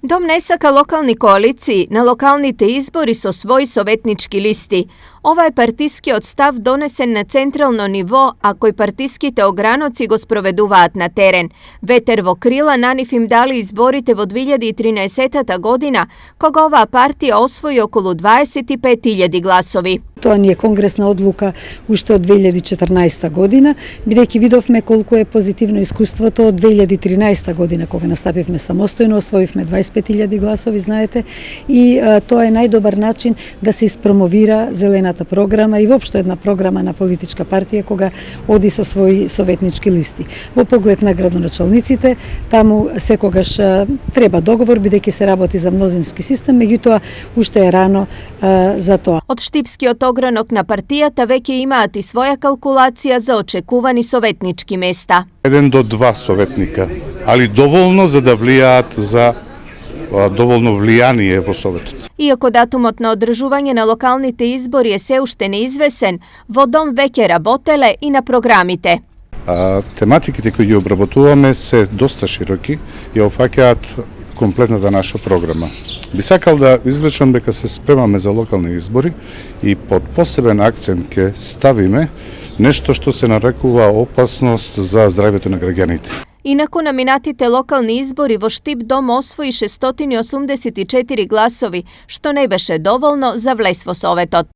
Dom nesaka lokalni koaliciji na lokalните izbori so svoj sovetnički listi. Ovaj partijski odstav donesen na centralno nivo, a koji partijskite ogranoci go sproveduvat na teren. Vetervo krila nanif im dali izborite vo 2013. godina, koga ova partija osvoji okolo 25.000 glasovi. Тоа ни е конгресна одлука уште од 2014 година, бидејќи видовме колку е позитивно искуството од 2013 година, кога настапивме самостојно, освоивме 25.000 гласови, знаете, и тоа е најдобар начин да се испромовира зелената програма и воопшто една програма на политичка партија кога оди со своји советнички листи. Во поглед на градоначалниците, таму секогаш треба договор, бидејќи се работи за мнозински систем, меѓутоа уште е рано за тоа. Од Штипскиот огранок на партијата веќе имаат и своја калкулација за очекувани советнички места. 1 до 2 советника, али доволно за да влијаат за доволно влијание во Советот. Иако датумот на одржување на локалните избори е се уште неизвесен, во Дом веќе работеле и на програмите. Тематиките кои ги обработуваме се доста широки и опфаќаат комплетната наша програма. Би сакал да извлечам дека се спремаме за локални избори и под посебен акцент ќе ставиме нешто што се нарекува опасност за здравјето на граѓаните. Инаку на минатите локални избори во Штип Дом освои 684 гласови, што не беше доволно за влез во Советот.